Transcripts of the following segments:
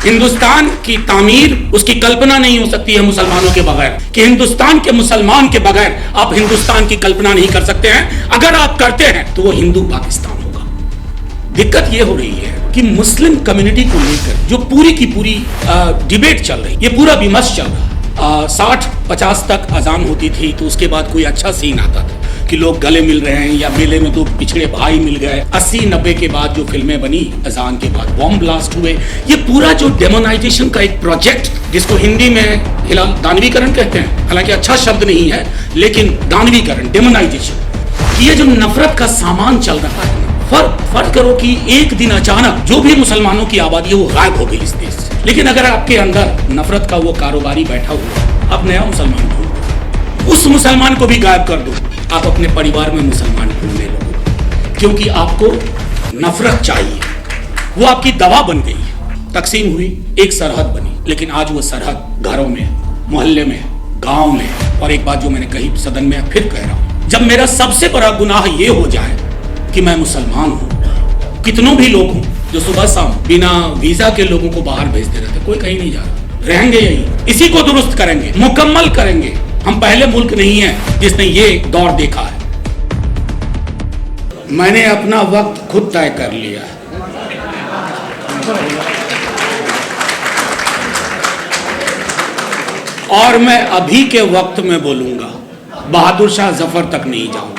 हिंदुस्तान की तामीर, उसकी कल्पना नहीं हो सकती है मुसलमानों के बगैर। कि हिंदुस्तान के मुसलमान के बगैर आप हिंदुस्तान की कल्पना नहीं कर सकते हैं। अगर आप करते हैं तो वो हिंदू पाकिस्तान होगा। दिक्कत ये हो रही है कि मुस्लिम कम्युनिटी को लेकर जो पूरी की पूरी डिबेट चल रही, ये पूरा विमर्श चल रहा। 60-50 तक अजान होती थी तो उसके बाद कोई अच्छा सीन आता था कि लोग गले मिल रहे हैं, या मेले में दो पिछड़े भाई मिल गए। 80-90 के बाद जो फिल्में बनी, अजान के बाद बॉम्ब ब्लास्ट हुए, ये पूरा जो डेमोनाइजेशन का एक प्रोजेक्ट, जिसको हिंदी में फिलहाल दानवीकरण कहते हैं, हालांकि अच्छा शब्द नहीं है, लेकिन दानवीकरण, डेमोनाइजेशन, ये जो नफरत का सामान चल रहा है। फर्क करो कि एक दिन अचानक जो भी मुसलमानों की आबादी है वो गायब हो गई इस देश से। लेकिन अगर आपके अंदर नफरत का वो कारोबारी बैठा हुआ, आप नया मुसलमान ढूंढो, उस मुसलमान को भी गायब कर दो, आप अपने परिवार में मुसलमान ढूंढने लगो, क्योंकि आपको नफरत चाहिए। वो आपकी दवा बन गई है। तकसीम हुई, एक सरहद बनी, लेकिन आज वो सरहद घरों में, मोहल्ले में, गांव में। और एक बात जो मैंने कही सदन में, फिर कह रहा हूं, जब मेरा सबसे बड़ा गुनाह ये हो जाए कि मैं मुसलमान हूं, कितनों भी लोग हों जो सुबह शाम बिना वीजा के लोगों को बाहर भेजते रहते, कोई कहीं नहीं जा रहा, रहेंगे यही, इसी को दुरुस्त करेंगे, मुकम्मल करेंगे। हम पहले मुल्क नहीं है जिसने ये दौर देखा है। मैंने अपना वक्त खुद तय कर लिया है। और मैं अभी के वक्त में बोलूंगा, बहादुर शाह जफर तक नहीं जाऊंगा,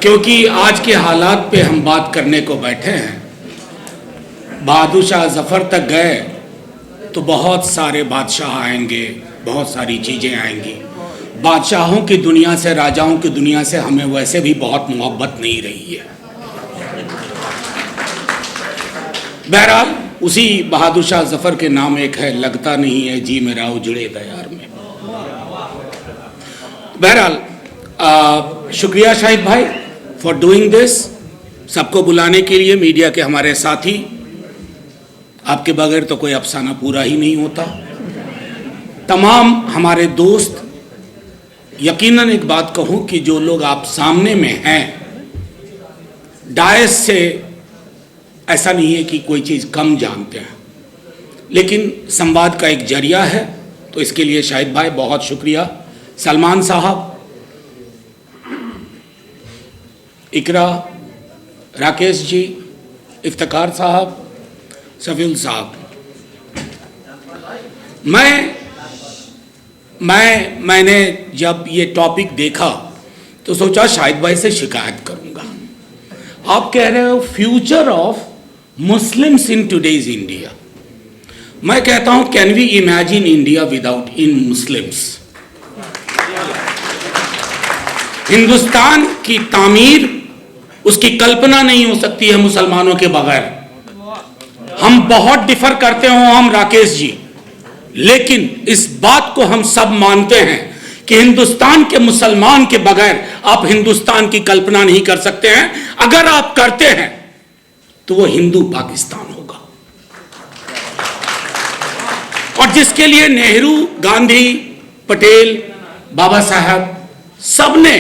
क्योंकि आज के हालात पे हम बात करने को बैठे हैं। बहादुर शाह जफर तक गए तो बहुत सारे बादशाह आएंगे, बहुत सारी चीज़ें आएंगी। बादशाहों की दुनिया से, राजाओं की दुनिया से हमें वैसे भी बहुत मोहब्बत नहीं रही है। बहरहाल उसी बहादुर शाह जफर के नाम एक है, लगता नहीं है जी मेरा उजड़े दयार में। बहरहाल शुक्रिया शाहिद भाई फॉर डूइंग दिस। सबको बुलाने के लिए, मीडिया के हमारे साथी, आपके बगैर तो कोई अफसाना पूरा ही नहीं होता। तमाम हमारे दोस्त, यकीनन एक बात कहूं कि जो लोग आप सामने में हैं, डायस से ऐसा नहीं है कि कोई चीज़ कम जानते हैं, लेकिन संवाद का एक जरिया है, तो इसके लिए शाहिद भाई बहुत शुक्रिया। सलमान साहब, इकरा, राकेश जी, इफ्तिकार साहब, सफीउल साहब, मैंने जब ये टॉपिक देखा तो सोचा शाहिद भाई से शिकायत करूंगा। आप कह रहे हो future of Muslims in today's India. मैं कहता हूं can we imagine India without in Muslims. Hindustan की तामीर, उसकी कल्पना नहीं हो सकती है मुसलमानों के बगैर। हम बहुत डिफर करते हो हम राकेश जी, लेकिन इस बात को हम सब मानते हैं कि हिंदुस्तान के मुसलमान के बगैर आप हिंदुस्तान की कल्पना नहीं कर सकते हैं। अगर आप करते हैं तो वो हिंदू पाकिस्तान होगा। और जिसके लिए नेहरू, गांधी, पटेल, बाबा साहब सबने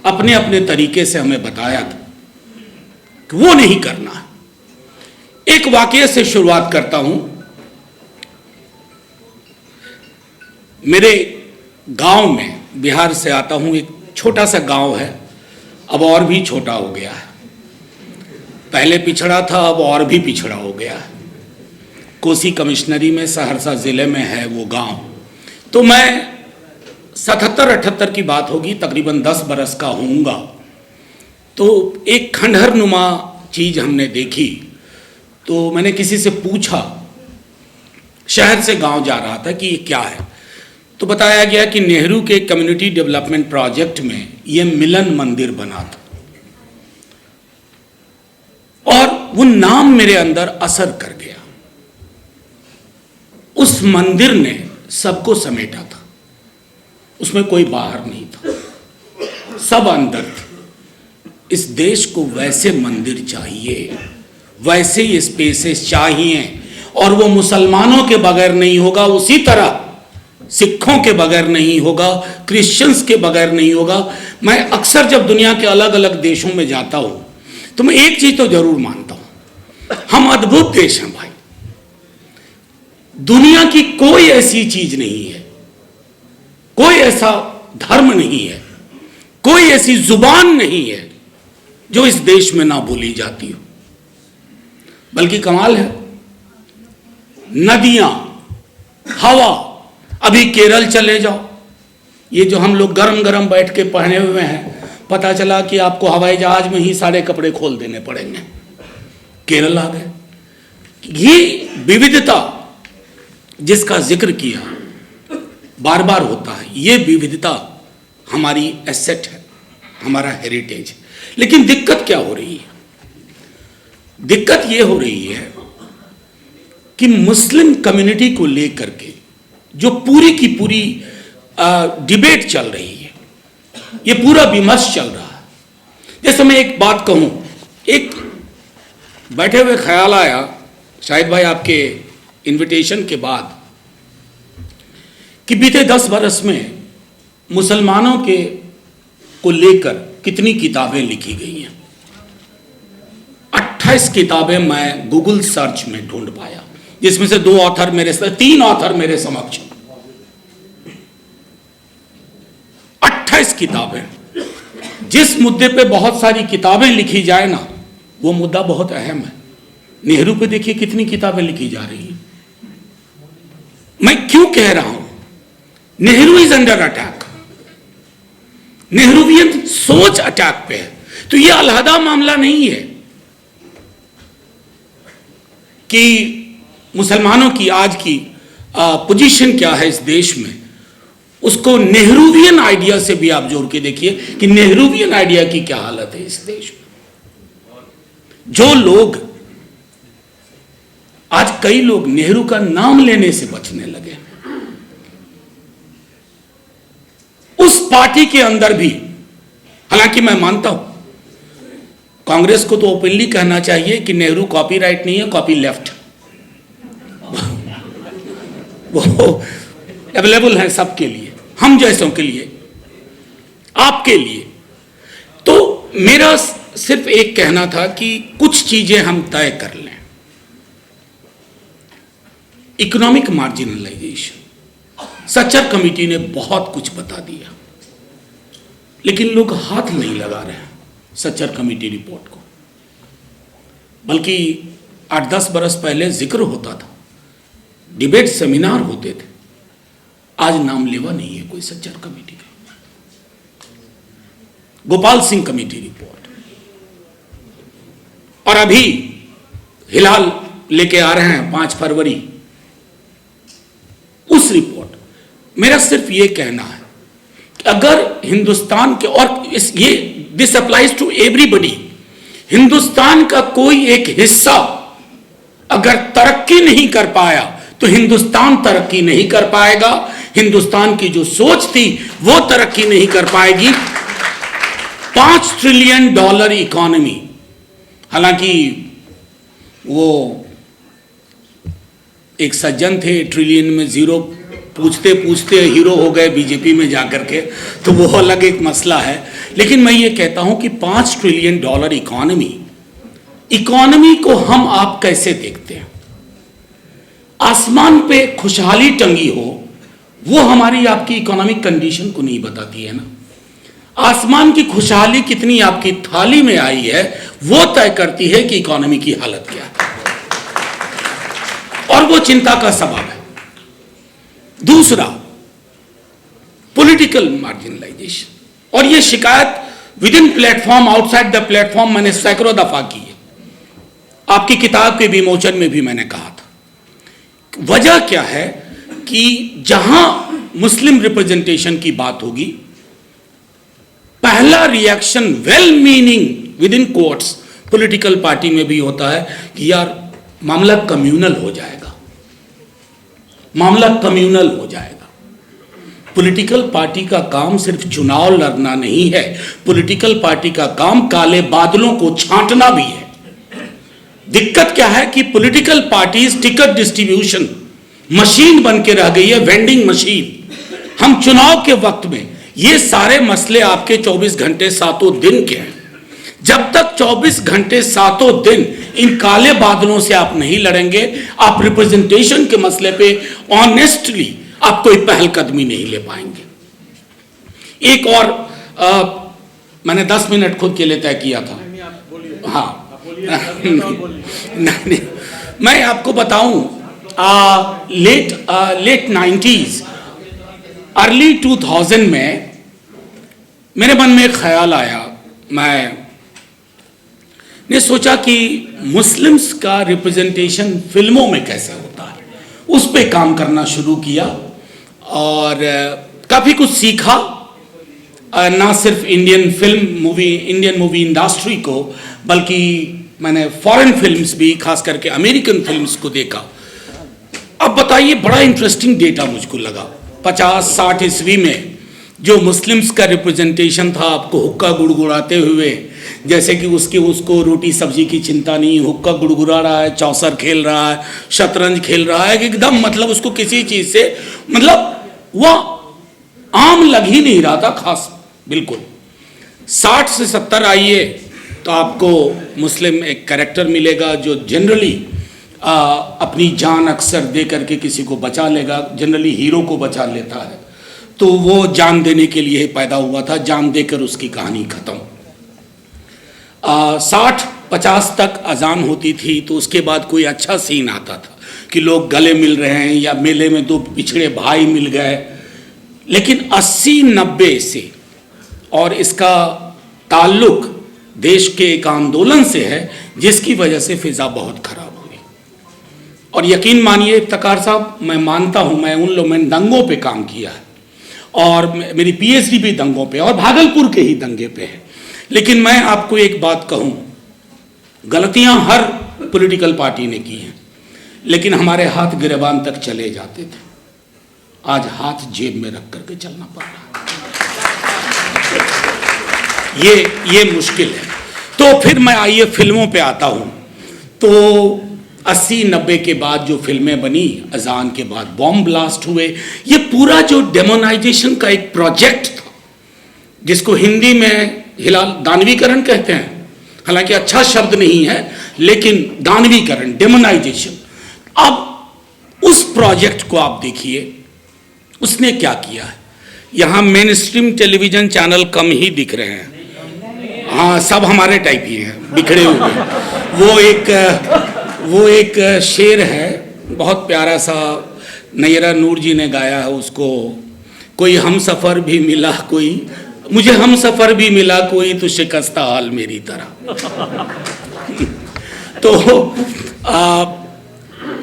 अपने अपने तरीके से हमें बताया था कि वो नहीं करना। एक वाकये से शुरुआत करता हूं। मेरे गांव में, बिहार से आता हूं, एक छोटा सा गांव है, अब और भी छोटा हो गया है। पहले पिछड़ा था, अब और भी पिछड़ा हो गया है। कोसी कमिश्नरी में, सहरसा जिले में है वो गांव। तो मैं 77-78 की बात होगी, तकरीबन 10 बरस का होऊंगा। तो एक खंडहर नुमा चीज़ हमने देखी। तो मैंने किसी से पूछा, शहर से गांव जा रहा था, कि ये क्या है। तो बताया गया कि नेहरू के कम्युनिटी डेवलपमेंट प्रोजेक्ट में ये मिलन मंदिर बना था। और वो नाम मेरे अंदर असर कर गया। उस मंदिर ने सबको समेटा था, उसमें कोई बाहर नहीं था, सब अंदर थे। इस देश को वैसे मंदिर चाहिए, वैसे ही स्पेसेस चाहिए, और वो मुसलमानों के बगैर नहीं होगा, उसी तरह सिखों के बगैर नहीं होगा, क्रिश्चियंस के बगैर नहीं होगा। मैं अक्सर जब दुनिया के अलग अलग देशों में जाता हूँ तो मैं एक चीज़ तो जरूर मानता हूँ हम अद्भुत देश हैं भाई। दुनिया की कोई ऐसी चीज नहीं है, कोई ऐसा धर्म नहीं है, कोई ऐसी जुबान नहीं है जो इस देश में ना बोली जाती हो। बल्कि कमाल है, नदियां, हवा, अभी केरल चले जाओ, ये जो हम लोग गरम गरम बैठ के पहने हुए हैं, पता चला कि आपको हवाई जहाज में ही सारे कपड़े खोल देने पड़ेंगे। केरल आ गए। ये विविधता जिसका जिक्र किया बार बार होता है, ये विविधता हमारी एसेट है, हमारा हेरिटेज। लेकिन दिक्कत क्या हो रही है? दिक्कत ये हो रही है कि मुस्लिम कम्युनिटी को लेकर के जो पूरी की पूरी डिबेट चल रही है, ये पूरा विमर्श चल रहा है। जैसे मैं एक बात कहूं, एक बैठे हुए ख्याल आया शाहिद भाई आपके इनविटेशन के बाद कि बीते 10 बरस में मुसलमानों के को लेकर कितनी किताबें लिखी गई हैं। 28 किताबें मैं गूगल सर्च में ढूंढ पाया, जिसमें से 3 ऑथर मेरे समक्ष। 28 किताबें। जिस मुद्दे पे बहुत सारी किताबें लिखी जाए ना, वो मुद्दा बहुत अहम है। नेहरू पे देखिए कितनी किताबें लिखी जा रही हैं। मैं क्यों कह रहा हूं? Nehru is under attack. Nehruvian सोच अटैक पे है। तो ये अलहदा मामला नहीं है कि मुसलमानों की आज की पोजीशन क्या है इस देश में, उसको नेहरूवियन आइडिया से भी आप जोड़ के देखिए कि नेहरूवियन आइडिया की क्या हालत है इस देश में। जो लोग आज, कई लोग नेहरू का नाम लेने से बचने लगे। उस पार्टी के अंदर भी, हालांकि मैं मानता हूं कांग्रेस को तो ओपनली कहना चाहिए कि नेहरू कॉपीराइट नहीं है, कॉपी लेफ्ट। वो अवेलेबल है सबके लिए, हम जैसों के लिए, आपके लिए। तो मेरा सिर्फ एक कहना था कि कुछ चीजें हम तय कर लें। इकोनॉमिक मार्जिनलाइजेशन, सच्चर कमेटी ने बहुत कुछ बता दिया, लेकिन लोग हाथ नहीं लगा रहे हैं सच्चर कमेटी रिपोर्ट को। बल्कि 8-10 बरस पहले जिक्र होता था, डिबेट सेमिनार होते थे, आज नाम लेवा नहीं है कोई सच्चर कमेटी का। गोपाल सिंह कमेटी रिपोर्ट, और अभी हिलाल लेके आ रहे हैं 5 फरवरी उस रिपोर्ट। मेरा सिर्फ ये कहना है कि अगर हिंदुस्तान के, और this applies to everybody, Hindustan का कोई एक हिस्सा अगर तरक्की नहीं कर पाया तो हिंदुस्तान तरक्की नहीं कर पाएगा। हिंदुस्तान की जो सोच थी वो तरक्की नहीं कर पाएगी। $5 ट्रिलियन इकोनॉमी, हालांकि वो एक सज्जन थे, ट्रिलियन में जीरो पूछते पूछते हीरो हो गए बीजेपी में जाकर के, तो वो अलग एक मसला है। लेकिन मैं ये कहता हूं कि $5 ट्रिलियन इकोनॉमी को हम आप कैसे देखते हैं? आसमान पे खुशहाली टंगी हो, वो हमारी आपकी इकोनॉमिक कंडीशन को नहीं बताती है ना। आसमान की खुशहाली कितनी आपकी थाली में आई है, वो तय करती है कि इकोनॉमी की हालत क्या है, और वो चिंता का सबब है। दूसरा, पॉलिटिकल मार्जिनलाइजेशन, और ये शिकायत with in platform, outside the platform मैंने सैकड़ों दफा की है। आपकी किताब के विमोचन में भी मैंने कहा था। वजह क्या है कि जहां मुस्लिम रिप्रेजेंटेशन की बात होगी, पहला reaction well meaning with in courts political party में भी होता है कि यार मामला कम्युनल हो जाएगा, मामला कम्युनल हो जाएगा। पॉलिटिकल पार्टी का काम सिर्फ चुनाव लड़ना नहीं है, पॉलिटिकल पार्टी का काम काले बादलों को छांटना भी है। दिक्कत क्या है कि political parties ticket distribution machine बन के रह गई है, वेंडिंग मशीन। हम चुनाव के वक्त में ये सारे मसले आपके 24 घंटे 7 दिन के हैं। जब तक 24 घंटे सातों दिन इन काले बादलों से आप नहीं लड़ेंगे, आप रिप्रेजेंटेशन के मसले पे ऑनेस्टली आप कोई पहलकदमी नहीं ले पाएंगे। एक और मैंने 10 मिनट खुद के लिए तय किया था। हाँ नहीं, मैं आपको बताऊं, लेट 90s अर्ली 2000 में मेरे मन में एक ख्याल आया। मैंने सोचा कि मुस्लिम्स का रिप्रेजेंटेशन फिल्मों में कैसे होता है, उस पे काम करना शुरू किया और काफ़ी कुछ सीखा। ना सिर्फ इंडियन मूवी इंडस्ट्री को, बल्कि मैंने फॉरेन फिल्म्स भी, खास करके अमेरिकन फिल्म्स को देखा। अब बताइए, बड़ा इंटरेस्टिंग डेटा मुझको लगा। 50-60 ईस्वी में जो मुस्लिम्स का रिप्रेजेंटेशन था, आपको हुक्का गुड़गुड़ाते हुए, जैसे कि उसको रोटी सब्जी की चिंता नहीं, हुक्का गुड़गुड़ा रहा है, चौसर खेल रहा है, शतरंज खेल रहा है, एकदम मतलब उसको किसी चीज से मतलब वह आम लग ही नहीं रहा था खास, बिल्कुल। 60 से 70 आइए तो आपको मुस्लिम एक कैरेक्टर मिलेगा जो जनरली अपनी जान अक्सर दे करके किसी को बचा लेगा, जनरली हीरो को बचा लेता है। तो वो जान देने के लिए पैदा हुआ था, जान देकर उसकी कहानी खत्म। 60-50 तक अजान होती थी, तो उसके बाद कोई अच्छा सीन आता था कि लोग गले मिल रहे हैं या मेले में दो पिछड़े भाई मिल गए। लेकिन 80-90 से, और इसका ताल्लुक देश के एक आंदोलन से है जिसकी वजह से फिजा बहुत खराब हुई। और यकीन मानिए इफ्तिकार साहब, मैं मानता हूं, मैंने दंगों पे काम किया है और मेरी पीएचडी भी दंगों पे और भागलपुर के ही दंगे पे है। लेकिन मैं आपको एक बात कहूं, गलतियां हर पॉलिटिकल पार्टी ने की हैं, लेकिन हमारे हाथ गिरबान तक चले जाते थे। आज हाथ जेब में रख करके चलना पड़ रहा है। ये मुश्किल है। तो फिर मैं आइए फिल्मों पे आता हूं। तो 80-90 के बाद जो फिल्में बनी, अजान के बाद बॉम्ब ब्लास्ट हुए, ये पूरा जो डेमोनाइजेशन का एक प्रोजेक्ट था, जिसको हिंदी में दानवीकरण कहते हैं, हालांकि अच्छा शब्द नहीं है, लेकिन दानवीकरण, डेमोनाइजेशन। अब उस प्रोजेक्ट को आप देखिए, उसने क्या किया है। यहां मेन स्ट्रीम टेलीविजन चैनल कम ही दिख रहे हैं, हाँ सब हमारे टाइप ही हैं, बिखरे हुए। वो एक शेर है, बहुत प्यारा सा, नैरा नूर जी ने गाया है उसको, कोई हम सफ़र भी मिला कोई, मुझे हम सफ़र भी मिला कोई, तो शिकस्ता हाल मेरी तरह। तो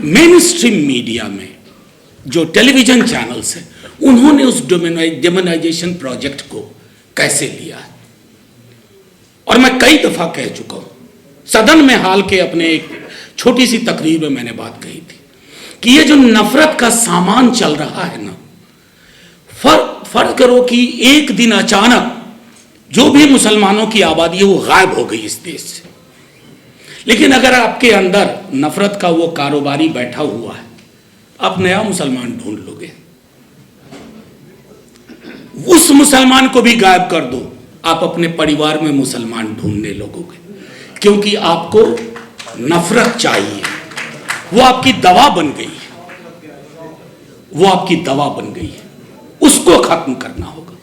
मेन स्ट्रीम मीडिया में जो टेलीविजन चैनल्स हैं, उन्होंने उस डेमोनाइजेशन प्रोजेक्ट को कैसे लिया है। और मैं कई दफ़ा कह चुका हूँ, सदन में हाल के अपने एक छोटी सी तकरीर में मैंने बात कही थी कि ये जो नफरत का सामान चल रहा है ना, फर्ज करो कि एक दिन अचानक जो भी मुसलमानों की आबादी है वो गायब हो गई इस देश से, लेकिन अगर आपके अंदर नफरत का वो कारोबारी बैठा हुआ है, आप नया मुसलमान ढूंढ लोगे। उस मुसलमान को भी गायब कर दो, आप अपने परिवार में मुसलमान ढूंढने लगोगे, क्योंकि आपको नफरत चाहिए। वो आपकी दवा बन गई है, वो आपकी दवा बन गई है, उसको खत्म करना होगा।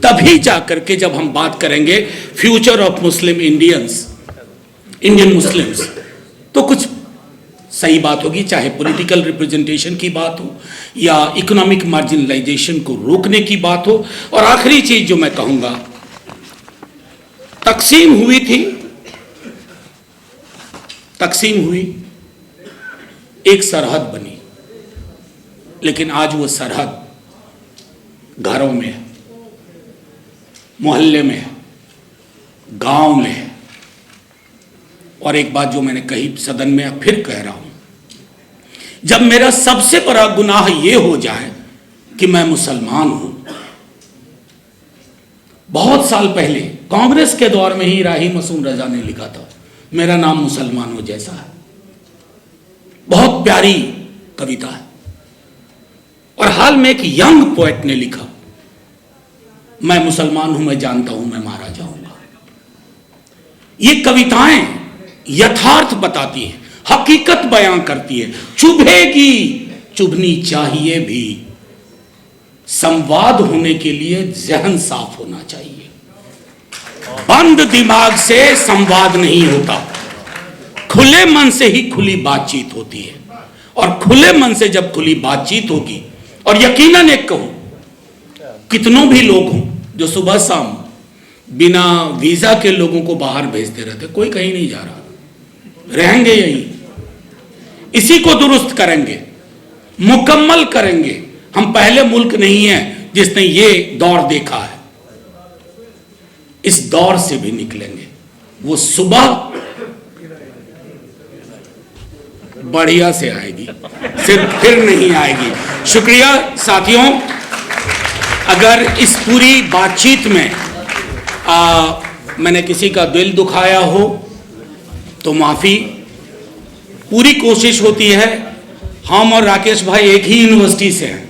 तभी जाकर के जब हम बात करेंगे future of Muslim Indian Muslims, तो कुछ सही बात होगी, चाहे पॉलिटिकल रिप्रेजेंटेशन की बात हो या इकोनॉमिक मार्जिनलाइजेशन को रोकने की बात हो। और आखिरी चीज जो मैं कहूंगा, तकसीम हुई थी, तकसीम हुई, एक सरहद बनी, लेकिन आज वो सरहद घरों में है, मोहल्ले में है, गांव में है। और एक बात जो मैंने कही सदन में, फिर कह रहा हूं, जब मेरा सबसे बड़ा गुनाह ये हो जाए कि मैं मुसलमान हूं। बहुत साल पहले कांग्रेस के दौर में ही राही मासूम रजा ने लिखा था, मेरा नाम मुसलमानों जैसा है। बहुत प्यारी कविता है। और हाल में एक यंग पोएट ने लिखा, मैं मुसलमान हूं, मैं जानता हूं मैं मारा जाऊंगा। ये कविताएं यथार्थ बताती हैं, हकीकत बयां करती है। चुभेगी, चुभनी चाहिए भी। संवाद होने के लिए जहन साफ होना चाहिए। बंद दिमाग से संवाद नहीं होता, खुले मन से ही खुली बातचीत होती है। और खुले मन से जब खुली बातचीत होगी, और यकीनन एक कहूं, कितनों भी लोग हों जो सुबह शाम बिना वीजा के लोगों को बाहर भेजते रहते, कोई कहीं नहीं जा रहा, रहेंगे यहीं, इसी को दुरुस्त करेंगे, मुकम्मल करेंगे। हम पहले मुल्क नहीं है जिसने ये दौर देखा है, इस दौर से भी निकलेंगे। वो सुबह बढ़िया से आएगी, सिर्फ फिर नहीं आएगी। शुक्रिया साथियों, अगर इस पूरी बातचीत में मैंने किसी का दिल दुखाया हो तो माफी। पूरी कोशिश होती है, हम और राकेश भाई एक ही यूनिवर्सिटी से हैं,